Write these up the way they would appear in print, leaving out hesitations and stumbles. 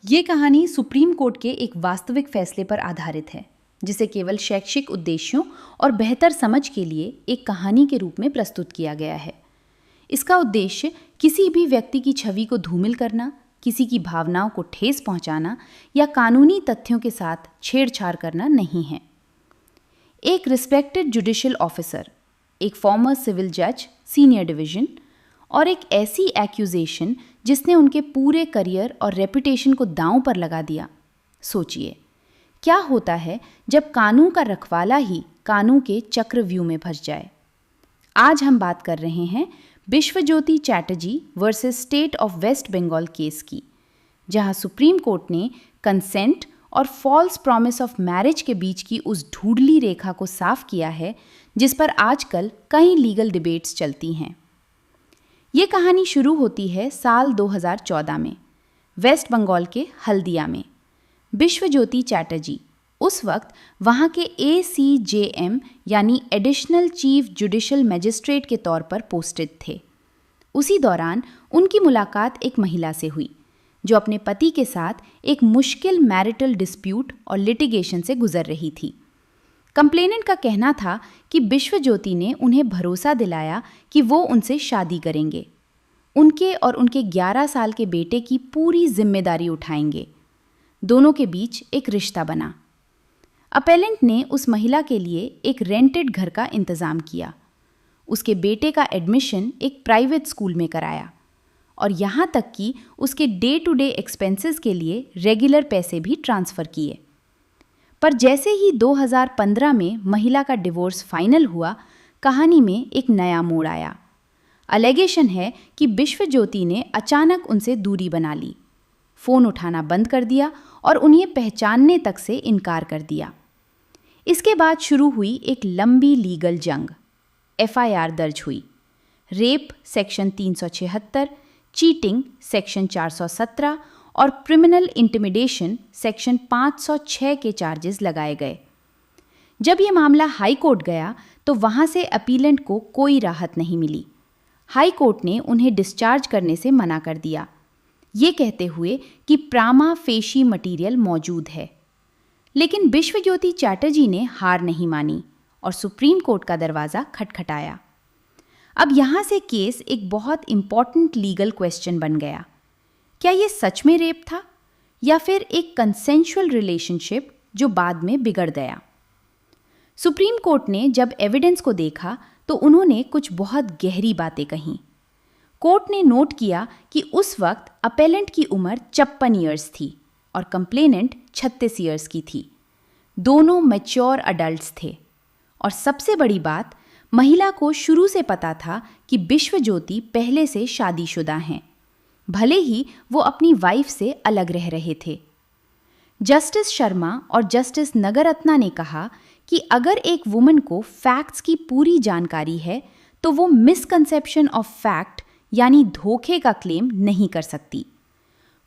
ये कहानी supreme court के एक वास्तविक फैसले पर आधारित है, जिसे केवल शैक्षिक उद्देश्यों और बेहतर समझ के लिए एक कहानी के रूप में प्रस्तुत किया गया है। इसका उद्देश्य किसी भी व्यक्ति की छवि को धूमिल करना, किसी की भावनाओं को ठेस पहुंचाना या कानूनी तथ्यों के साथ छेड़छाड़ करना नहीं है। एक रिस्पेक्टेड जुडिशियल ऑफिसर, एक फॉर्मर सिविल जज सीनियर डिवीजन और एक ऐसी एक्यूजेशन जिसने उनके पूरे करियर और रेपुटेशन को दांव पर लगा दिया। सोचिए, क्या होता है जब कानून का रखवाला ही कानून के चक्रव्यूह में फंस जाए। आज हम बात कर रहे हैं Biswajyoti Chatterjee versus state of West Bengal case की, जहां सुप्रीम कोर्ट ने कंसेंट और फॉल्स प्रॉमिस ऑफ मैरिज के बीच की उस ढूंढली रेखा को साफ किया है जिस पर आजकल कई लीगल डिबेट्स चलती हैं। ये कहानी शुरू होती है साल 2014 में वेस्ट बंगाल के हल्दिया में। बिश्वज्योति चैटर्जी उस वक्त वहाँ के ACJM यानी एडिशनल चीफ जुडिशियल मजिस्ट्रेट के तौर पर पोस्टेड थे। उसी दौरान उनकी मुलाकात एक महिला से हुई जो अपने पति के साथ एक मुश्किल मैरिटल डिस्प्यूट और लिटिगेशन से गुजर रही थी। कंप्लेनेंट का कहना था कि बिश्वज्योति ने उन्हें भरोसा दिलाया कि वो उनसे शादी करेंगे, उनके और उनके 11 साल के बेटे की पूरी जिम्मेदारी उठाएंगे। दोनों के बीच एक रिश्ता बना। अपेलेंट ने उस महिला के लिए एक रेंटेड घर का इंतज़ाम किया, उसके बेटे का एडमिशन एक प्राइवेट स्कूल में कराया और यहाँ तक कि उसके डे टू डे एक्सपेंसेस के लिए रेगुलर पैसे भी ट्रांसफ़र किए। पर जैसे ही 2015 में महिला का डिवोर्स फाइनल हुआ, कहानी में एक नया मोड़ आया। अलेगेशन है कि बिश्वज्योति ने अचानक उनसे दूरी बना ली, फ़ोन उठाना बंद कर दिया और उन्हें पहचानने तक से इनकार कर दिया। इसके बाद शुरू हुई एक लंबी लीगल जंग। FIR दर्ज हुई, रेप सेक्शन 376, चीटिंग सेक्शन 417 और क्रिमिनल इंटिमिडेशन सेक्शन 506 के चार्जेस लगाए गए। जब ये मामला हाई कोर्ट गया तो वहाँ से अपीलेंट को कोई राहत नहीं मिली। हाई कोर्ट ने उन्हें डिस्चार्ज करने से मना कर दिया, ये कहते हुए कि प्रामा फेशी मटीरियल मौजूद है। लेकिन बिश्वज्योति चैटर्जी ने हार नहीं मानी और सुप्रीम कोर्ट का दरवाज़ा खटखटाया। अब यहाँ से केस एक बहुत इम्पॉर्टेंट लीगल क्वेश्चन बन गया। क्या ये सच में रेप था या फिर एक कंसेंशुअल रिलेशनशिप जो बाद में बिगड़ गया? सुप्रीम कोर्ट ने जब एविडेंस को देखा तो उन्होंने कुछ बहुत गहरी बातें कहीं। कोर्ट ने नोट किया कि उस वक्त अपेलेंट की उम्र 56 ईयर्स थी और कंप्लेनेंट 36 ईयर्स की थी। दोनों मैच्योर अडल्ट्स थे और सबसे बड़ी बात, महिला को शुरू से पता था कि बिश्वज्योति पहले से शादीशुदा हैं, भले ही वो अपनी वाइफ से अलग रह रहे थे। जस्टिस शर्मा और जस्टिस नगरत्ना ने कहा कि अगर एक वुमन को फैक्ट्स की पूरी जानकारी है तो वो मिसकंसेप्शन ऑफ फैक्ट यानी धोखे का क्लेम नहीं कर सकती।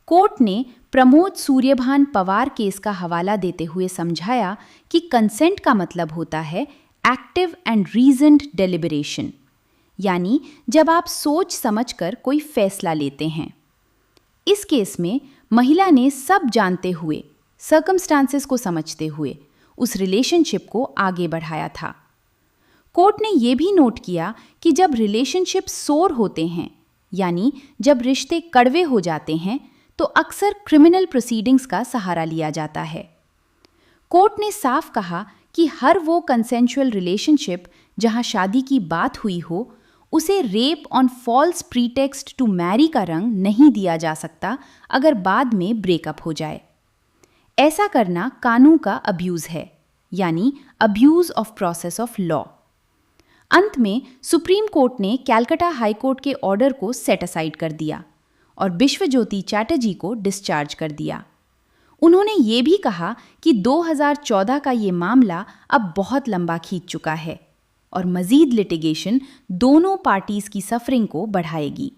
कोर्ट ने प्रमोद सूर्यभान पवार केस का हवाला देते हुए समझाया कि कंसेंट का मतलब होता है एक्टिव एंड रीजन्ड डेलिबरेशन, यानी जब आप सोच समझकर कोई फैसला लेते हैं। इस केस में महिला ने सब जानते हुए, सर्कमस्टांसेस को समझते हुए उस रिलेशनशिप को आगे बढ़ाया था। कोर्ट ने यह भी नोट किया कि जब रिलेशनशिप सोर होते हैं, यानी जब रिश्ते कड़वे हो जाते हैं, तो अक्सर क्रिमिनल प्रोसीडिंग्स का सहारा लिया जाता है। कोर्ट ने साफ कहा कि हर वो कंसेंशुअल रिलेशनशिप जहां शादी की बात हुई हो, उसे rape on false pretext to marry का रंग नहीं दिया जा सकता अगर बाद में ब्रेकअप हो जाए। ऐसा करना कानून का अब्यूज है, यानी abuse of process of law. अंत में सुप्रीम कोर्ट ने कैलकाटा हाई कोर्ट के ऑर्डर को सेट असाइड कर दिया और बिश्वज्योति चैटर्जी को डिस्चार्ज कर दिया। उन्होंने ये भी कहा कि 2014 का ये मामला अब बहुत लंबा खींच चुका है और मजीद लिटिगेशन दोनों पार्टीज की सफरिंग को बढ़ाएगी।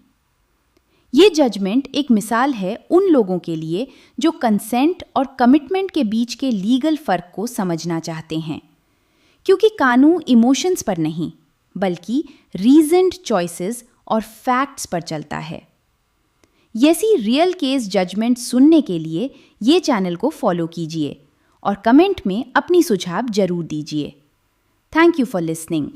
ये जजमेंट एक मिसाल है उन लोगों के लिए जो कंसेंट और कमिटमेंट के बीच के लीगल फर्क को समझना चाहते हैं, क्योंकि कानून इमोशंस पर नहीं बल्कि रीजन्ड चॉइसेस और फैक्ट्स पर चलता है। ऐसी रियल केस जजमेंट सुनने के लिए ये चैनल को फॉलो कीजिए और कमेंट में अपनी सुझाव जरूर दीजिए। Thank you for listening.